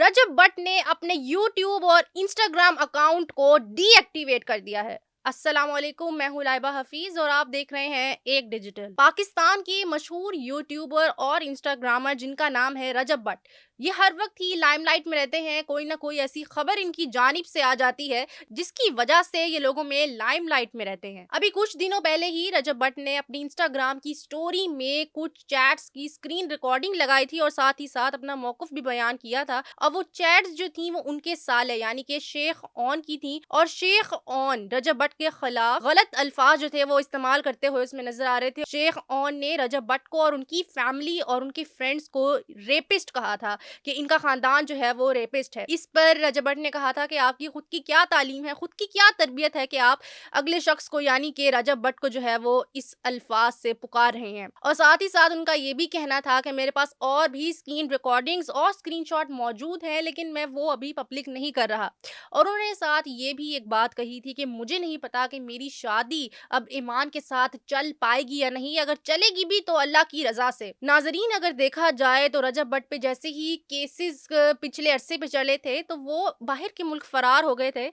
रजब भट्ट ने अपने यूट्यूब और इंस्टाग्राम अकाउंट को डीएक्टिवेट कर दिया है। अस्सलामुअलैकुम, मैं हूं लाइबा हफीज और आप देख रहे हैं एक डिजिटल। पाकिस्तान की मशहूर यूट्यूबर और इंस्टाग्रामर जिनका नाम है रजब भट्ट, ये हर वक्त ही लाइमलाइट में रहते हैं। कोई ना कोई ऐसी खबर इनकी जानिब से आ जाती है जिसकी वजह से ये लोगों में लाइमलाइट में रहते हैं। अभी कुछ दिनों पहले ही रजब भट्ट ने अपनी इंस्टाग्राम की स्टोरी में कुछ चैट्स की स्क्रीन रिकॉर्डिंग लगाई थी और साथ ही साथ अपना मौक़िफ़ भी बयान किया था। और वो चैट्स जो थी वो उनके साले यानी कि शेख ऑन की थी और शेख ऑन रजब भट्ट के खिलाफ गलत अल्फाज जो थे वो इस्तेमाल करते हुए उसमें नजर आ रहे थे। शेख ऑन ने रजब भट्ट को और उनकी फैमिली और उनके फ्रेंड्स को रेपिस्ट कहा था कि इनका खानदान जो है वो रेपिस्ट है। इस पर रजब भट्ट ने कहा था कि आपकी खुद की क्या तालीम है, खुद की क्या तरबियत है कि आप अगले शख्स को यानी कि रजब भट्ट को जो है वो इस अल्फाज से पुकार रहे हैं। और साथ ही साथ उनका ये भी कहना था कि मेरे पास और भी स्क्रीन रिकॉर्डिंग्स और स्क्रीनशॉट मौजूद हैं लेकिन मैं वो अभी पब्लिक नहीं कर रहा। और उन्होंने साथ ये भी एक बात कही थी कि मुझे नहीं पता कि मेरी शादी अब ईमान के साथ चल पाएगी या नहीं, अगर चलेगी भी तो अल्लाह की रजा से। नाजरीन, अगर देखा जाए तो रजब भट्ट पे जैसे ही केसेस पिछले अरसे पे चले थे तो वो बाहर के मुल्क फरार हो गए थे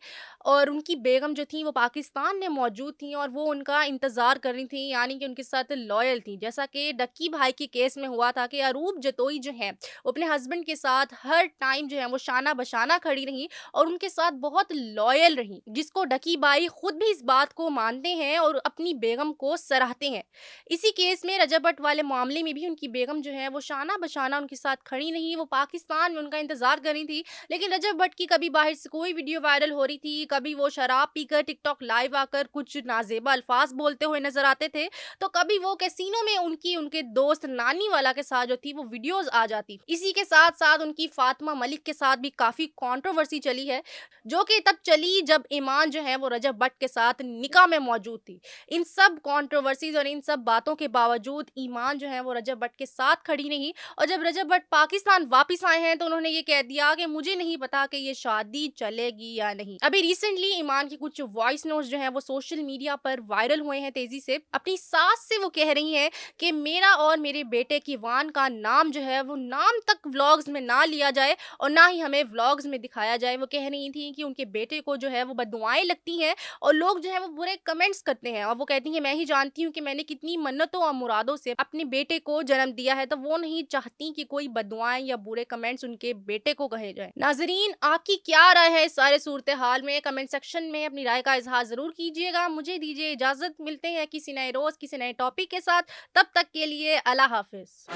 और उनकी बेगम जो थी वो पाकिस्तान में मौजूद थी और वो उनका इंतजार कर रही थी यानी कि उनके साथ लॉयल थी। जैसा कि डक्की भाई के केस में हुआ था कि अरूब जतोई जो है वो अपने हस्बैंड के साथ हर टाइम जो है वो शाना बशाना खड़ी रही और उनके साथ बहुत लॉयल रही, जिसको डकी बाई खुद भी इस बात को मानते हैं और अपनी बेगम को सराहते हैं। इसी केस में रजब भट्ट वाले मामले में भी उनकी बेगम जो है वो शाना बशाना उनके साथ खड़ी नहीं, वो पाकिस्तान में उनका इंतजार कर रही थी। लेकिन रजब भट्ट की कभी बाहर से कोई वीडियो वायरल हो रही थी, कभी वो शराब पीकर टिकटॉक लाइव आकर कुछ नाजेबा अल्फाज बोलते हुए नजर आते थे, तो कभी वो कैसीनो में उनकी उनके दोस्त नानी वाला के साथ जो थी वो वीडियोस आ जाती। इसी के साथ साथ उनकी फातिमा मलिक के साथ भी काफी कंट्रोवर्सी चली है, जो कि तब चली जब ईमान जो है वो रजब भट्ट के साथ निकाह में मौजूद थी। इन सब कंट्रोवर्सीज और इन सब बातों के बावजूद ईमान जो है वो रजब भट्ट के साथ खड़ी नहीं और जब रजब भट्ट पाकिस्तान वापस आए हैं तो उन्होंने ये कह दिया कि मुझे नहीं पता कि ये शादी चलेगी या नहीं। अभी रिसेंटली ईमान की कुछ वॉइस नोट्स जो हैं वो सोशल मीडिया पर वायरल हुए हैं तेजी से। अपनी सास से वो कह रही हैं कि मेरा और मेरे बेटे की वान का नाम जो है वो नाम तक व्लॉग्स में ना लिया जाए और ना ही हमें व्लॉग्स में दिखाया जाए। वो कह रही थी कि उनके बेटे को जो है वो बददुआएं लगती हैं और लोग जो है वो बुरे कमेंट्स करते हैं और वो कहती हैं मैं ही जानती हूँ कि मैंने कितनी मन्नतों और मुरादों से अपने बेटे को जन्म दिया है, तो वो नहीं चाहती कि कोई बददुआएं या बुरे कमेंट्स उनके बेटे को कहे जाए। नाजरीन, आपकी क्या राय है इस सारे सूरत हाल में? कमेंट सेक्शन में अपनी राय का इजहार जरूर कीजिएगा। मुझे दीजिए इजाजत, मिलते हैं किसी नए रोज किसी नए टॉपिक के साथ। तब तक के लिए अल्लाह हाफिज।